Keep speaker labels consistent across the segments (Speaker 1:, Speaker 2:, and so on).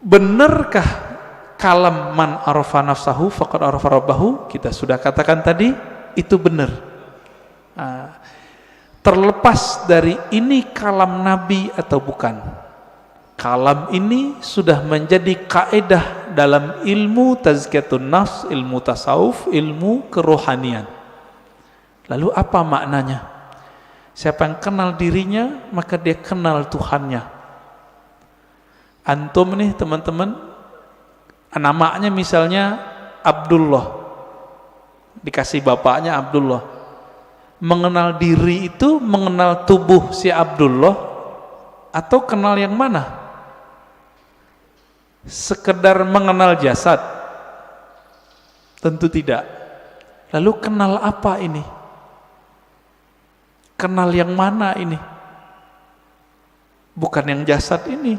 Speaker 1: Benarkah kalam man arafa nafsahu faqad arafa rabbahu? Kita sudah katakan tadi, itu benar. Terlepas dari ini kalam Nabi atau bukan, kalam ini sudah menjadi kaidah dalam ilmu tazkiyatun nafs, ilmu tasawuf, ilmu kerohanian. Lalu apa maknanya? Siapa yang kenal dirinya, maka dia kenal Tuhannya. Antum nih teman-teman, namanya misalnya Abdullah, dikasih bapaknya Abdullah. Mengenal diri itu mengenal tubuh si Abdullah atau kenal yang mana? Sekedar mengenal jasad? Tentu tidak. Lalu kenal apa ini? Kenal yang mana ini? Bukan yang jasad ini.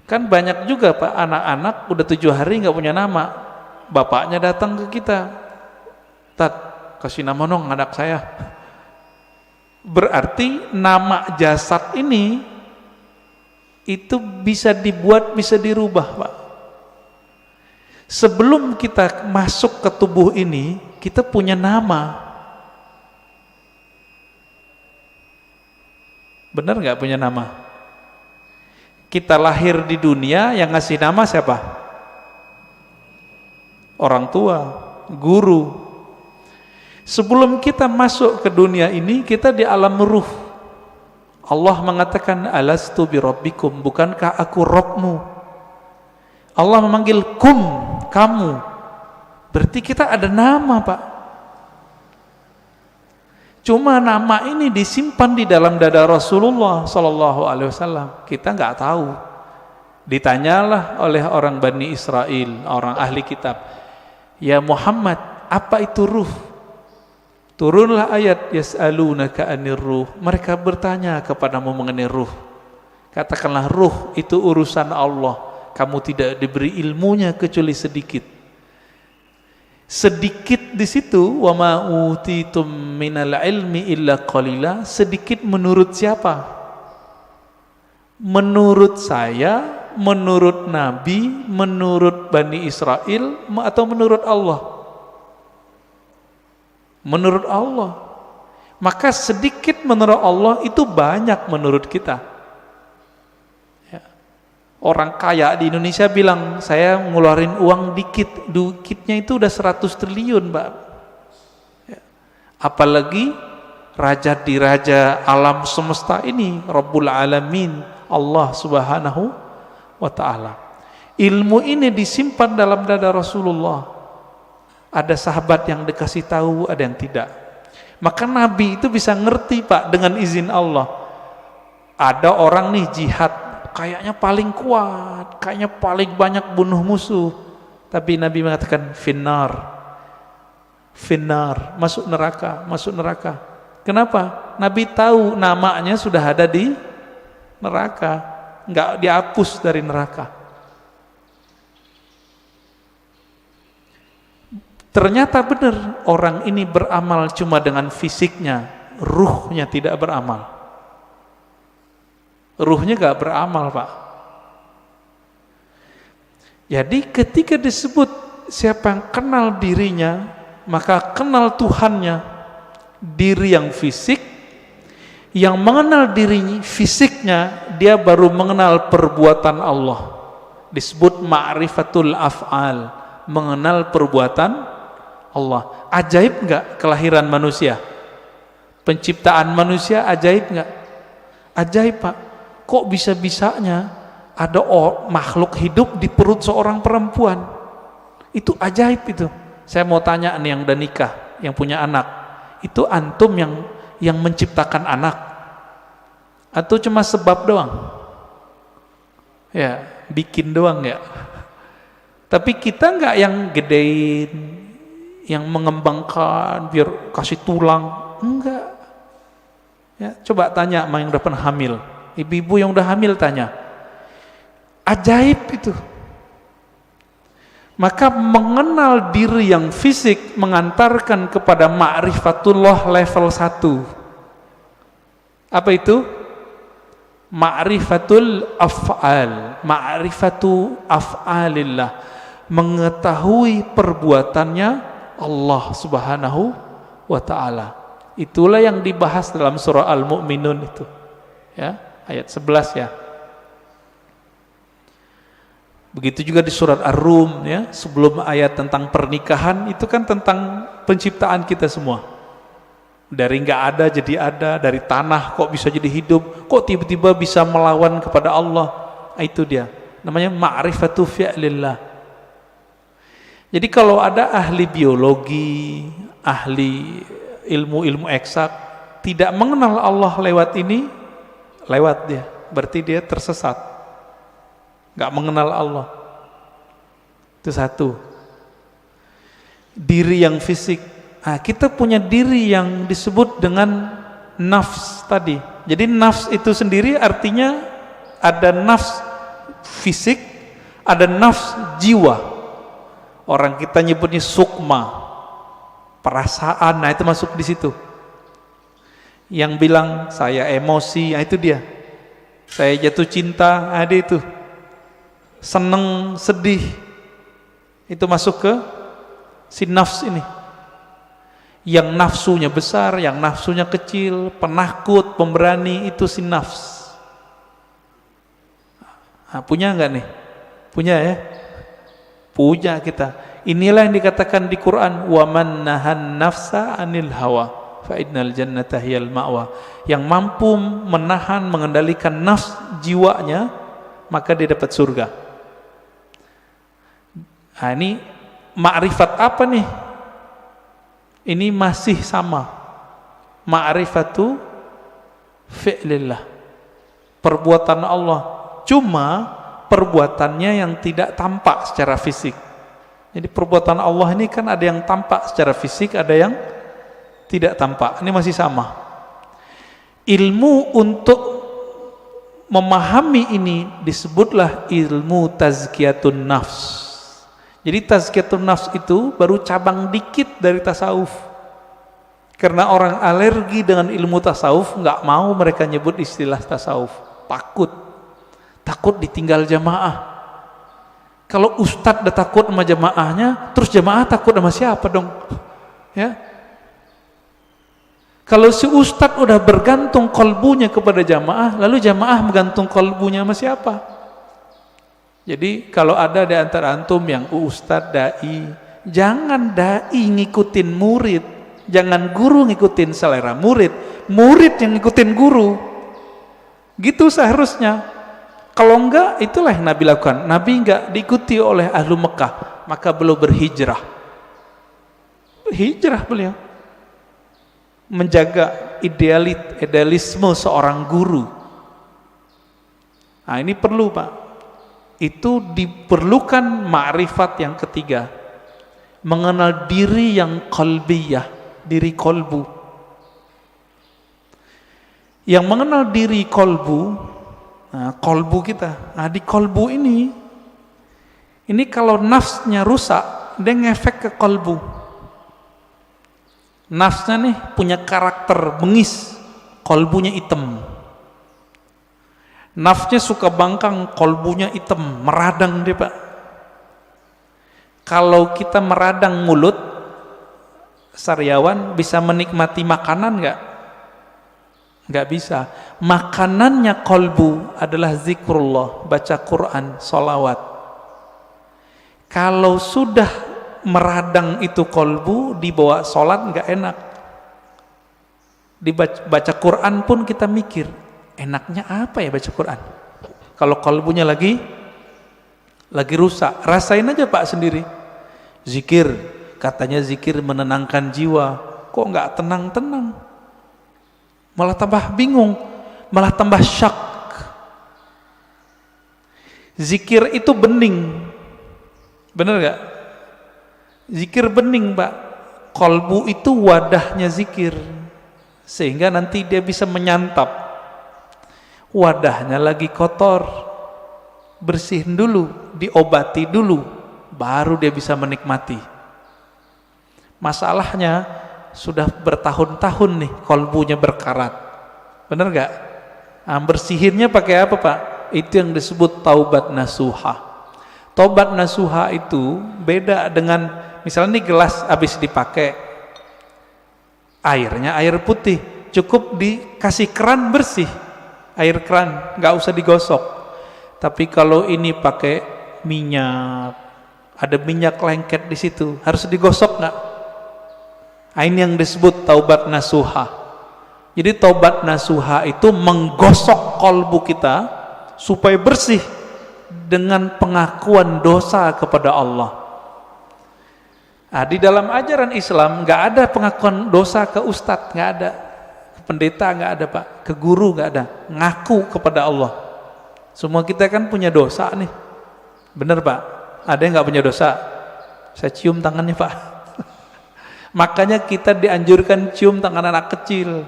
Speaker 1: Kan banyak juga Pak, anak-anak udah 7 hari nggak punya nama. Bapaknya datang ke kita, Tat, kasih nama dong anak saya. Berarti nama jasad ini itu bisa dibuat, bisa dirubah Pak. Sebelum kita masuk ke tubuh ini, kita punya nama. Benar nggak punya nama? Kita lahir di dunia, yang ngasih nama siapa? Orang tua, guru. Sebelum kita masuk ke dunia ini, kita di alam ruh. Allah mengatakan, alastu birabbikum, bukankah aku Rabbmu? Allah memanggil kum, kamu. Berarti kita ada nama Pak. Cuma nama ini disimpan di dalam dada Rasulullah Sallallahu Alaihi Wasallam. Kita nggak tahu. Ditanyalah oleh orang Bani Israel, orang ahli kitab, ya Muhammad, apa itu ruh? Turunlah ayat yas'alunaka 'anir ruh. Mereka bertanya kepadamu mengenai ruh. Katakanlah ruh itu urusan Allah. Kamu tidak diberi ilmunya kecuali sedikit. Sedikit di situ, wa ma utitum minal ilmi illa qalila. Sedikit menurut siapa? Menurut saya, menurut Nabi, menurut Bani Israel, atau menurut Allah? Menurut Allah. Maka sedikit menurut Allah itu banyak menurut kita. Orang kaya di Indonesia bilang, saya ngeluarin uang dikit, dikitnya itu udah 100 triliun Pak. Apalagi raja di raja alam semesta ini, Rabbul Alamin, Allah Subhanahu wa Ta'ala. Ilmu ini disimpan dalam dada Rasulullah. Ada sahabat yang dikasih tahu, ada yang tidak. Maka Nabi itu bisa ngerti Pak, dengan izin Allah. Ada orang nih jihad, kayaknya paling kuat, kayaknya paling banyak bunuh musuh, tapi Nabi mengatakan finnar, masuk neraka, masuk neraka. Kenapa? Nabi tahu namanya sudah ada di neraka, nggak dihapus dari neraka. Ternyata benar, orang ini beramal cuma dengan fisiknya, ruhnya tidak beramal. Ruhnya gak beramal Pak. Jadi ketika disebut siapa yang kenal dirinya, maka kenal Tuhannya. Diri yang fisik, yang mengenal diri fisiknya, dia baru mengenal perbuatan Allah. Disebut ma'rifatul af'al, mengenal perbuatan Allah. Ajaib gak kelahiran manusia? Penciptaan manusia ajaib gak? Ajaib Pak. Kok bisa-bisanya ada makhluk hidup di perut seorang perempuan? Itu ajaib itu. Saya mau tanya nih yang udah nikah, yang punya anak, itu antum yang menciptakan anak? Atau cuma sebab doang? Ya, bikin doang ya. Tapi kita nggak yang gedein, yang mengembangkan biar kasih tulang, enggak. Ya, coba tanya sama yang udah pernah hamil. Ibu-ibu yang udah hamil tanya, ajaib itu. Maka mengenal diri yang fisik mengantarkan kepada ma'rifatullah level 1. Apa itu? Ma'rifatul af'al, ma'rifatu af'alillah, mengetahui perbuatannya Allah Subhanahu wa ta'ala. Itulah yang dibahas dalam surah Al-Mu'minun itu, ya, ayat 11 ya. Begitu juga di surat Ar-Rum ya, sebelum ayat tentang pernikahan itu kan tentang penciptaan kita semua. Dari nggak ada jadi ada, dari tanah kok bisa jadi hidup, kok tiba-tiba bisa melawan kepada Allah. Itu dia, namanya ma'rifatu fi'lillah. Jadi kalau ada ahli biologi, ahli ilmu-ilmu eksak tidak mengenal Allah lewat ini, lewat dia, berarti dia tersesat, nggak mengenal Allah. Itu satu. Diri yang fisik. Nah, kita punya diri yang disebut dengan nafs tadi. Jadi nafs itu sendiri artinya ada nafs fisik, ada nafs jiwa. Orang kita nyebutnya sukma, perasaan. Nah, itu masuk di situ. Yang bilang saya emosi, nah itu dia. Saya jatuh cinta, ada itu. Seneng, sedih. Itu masuk ke si nafs ini. Yang nafsunya besar, yang nafsunya kecil, penakut, pemberani, itu si nafs. Nah, punya nggak nih? Punya ya? Punya kita. Inilah yang dikatakan di Quran, wa man nahan nafsa anil hawa fa innal jannata hiyal ma'wa. Yang mampu menahan, mengendalikan nafs jiwanya, maka dia dapat surga. Nah, ini ma'rifat apa nih? Ini masih sama, ma'rifatu fi'lillah, perbuatan Allah, cuma perbuatannya yang tidak tampak secara fisik. Jadi perbuatan Allah ini kan ada yang tampak secara fisik, ada yang tidak tampak. Ini masih sama. Ilmu untuk memahami ini disebutlah ilmu tazkiyatun nafs. Jadi tazkiyatun nafs itu baru cabang dikit dari tasawuf. Karena orang alergi dengan ilmu tasawuf, nggak mau mereka nyebut istilah tasawuf. Takut ditinggal jamaah. Kalau ustadz udah takut sama jamaahnya, terus jamaah takut sama siapa dong? Ya. Kalau si ustadz udah bergantung kolbunya kepada jamaah, lalu jamaah bergantung kolbunya sama siapa? Jadi kalau ada di antara antum yang ustadz, dai, jangan dai ngikutin murid, jangan guru ngikutin selera murid, murid yang ngikutin guru. Gitu seharusnya. Kalau enggak, itulah yang Nabi lakukan. Nabi enggak diikuti oleh ahlu Mekah, maka beliau berhijrah. Hijrah beliau. Menjaga idealisme seorang guru. Nah, ini perlu, Pak. Itu diperlukan ma'rifat yang ketiga, mengenal diri yang qalbiyah, diri kolbu. Yang mengenal diri kolbu, nah, kolbu kita, nah, di kolbu ini kalau nafsnya rusak, dia ngefek ke kolbu. Nafsnya nih punya karakter bengis, kolbunya hitam. Nafsnya suka bangkang, kolbunya hitam, meradang dia, Pak. Kalau kita meradang mulut, Saryawan bisa menikmati makanan nggak? Nggak bisa. Makanannya kolbu adalah zikrullah, baca Quran, sholawat. Kalau sudah meradang itu kolbu, dibawa sholat nggak enak. Dibaca Quran pun kita mikir, enaknya apa ya baca Quran? Kalau kolbunya lagi rusak, rasain aja Pak sendiri. Zikir, katanya zikir menenangkan jiwa, kok nggak tenang-tenang, malah tambah bingung, malah tambah syak. Zikir itu bening, bener nggak? Zikir bening, Pak. Kolbu itu wadahnya zikir, sehingga nanti dia bisa menyantap. Wadahnya lagi kotor, bersihin dulu, diobati dulu, baru dia bisa menikmati. Masalahnya sudah bertahun-tahun nih kolbunya berkarat, bener gak? Nah, bersihinnya pakai apa Pak? Itu yang disebut taubat nasuha. Taubat nasuha itu beda dengan misalnya nih gelas habis dipakai, airnya air putih, cukup dikasih keran bersih, air keran, nggak usah digosok. Tapi kalau ini pakai minyak, ada minyak lengket di situ, harus digosok nggak? Nah, ini yang disebut taubat nasuha. Jadi taubat nasuha itu menggosok kolbu kita supaya bersih dengan pengakuan dosa kepada Allah. Nah, di dalam ajaran Islam nggak ada pengakuan dosa ke ustadz, nggak ada, ke pendeta nggak ada Pak, ke guru nggak ada, ngaku kepada Allah. Semua kita kan punya dosa nih, bener Pak? Ada yang nggak punya dosa? Saya cium tangannya Pak. Makanya kita dianjurkan cium tangan anak kecil.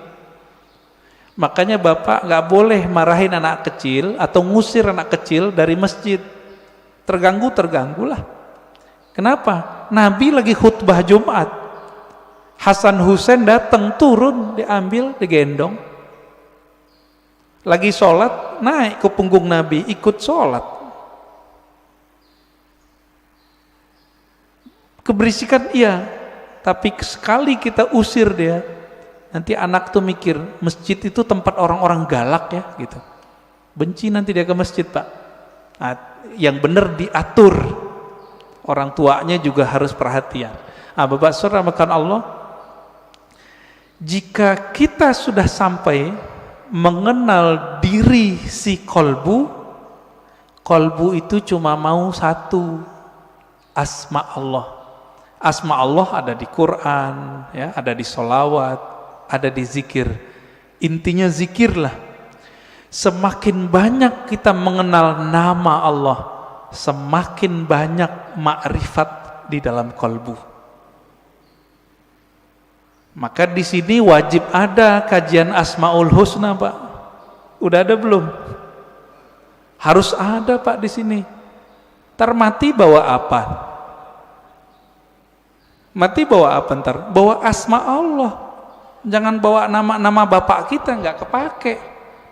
Speaker 1: Makanya Bapak nggak boleh marahin anak kecil atau ngusir anak kecil dari masjid. Terganggulah. Kenapa? Nabi lagi khutbah Jumat, Hasan Husain datang, turun, diambil, digendong. Lagi sholat, naik ke punggung Nabi, ikut sholat. Keberisikan iya, tapi sekali kita usir dia, nanti anak tuh mikir masjid itu tempat orang-orang galak ya gitu, benci nanti dia ke masjid Pak. Nah, yang benar diatur, orang tuanya juga harus perhatian. Nah, Bapak Saudara makan Allah, jika kita sudah sampai mengenal diri si kolbu itu cuma mau satu, asma Allah. Asma Allah ada di Quran, ya, ada di sholawat, ada di zikir. Intinya zikirlah. Semakin banyak kita mengenal nama Allah, semakin banyak makrifat di dalam kolbu. Maka di sini wajib ada kajian Asmaul Husna Pak. Udah ada belum? Harus ada Pak di sini. Ntar mati bawa apa? Mati bawa apa ntar? Bawa asma Allah. Jangan bawa nama-nama bapak kita, nggak kepake.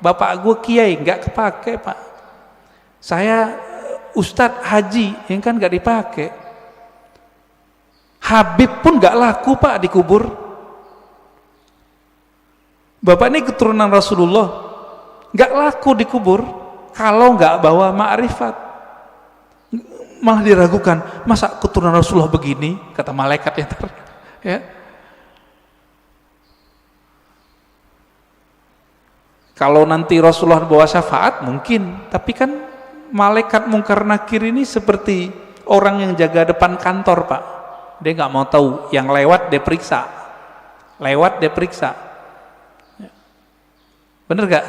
Speaker 1: Bapak gue kiai, nggak kepake Pak. Saya Ustadz Haji, yang kan nggak dipakai. Habib pun nggak laku Pak dikubur. Bapak ini keturunan Rasulullah, nggak laku dikubur kalau nggak bawa ma'rifat. Malah diragukan, masa keturunan Rasulullah begini, kata malaikat ya. Kalau nanti Rasulullah bawa syafaat mungkin, tapi kan malaikat mungkar nakir ini seperti orang yang jaga depan kantor Pak. Dia nggak mau tahu, yang lewat dia periksa, bener gak?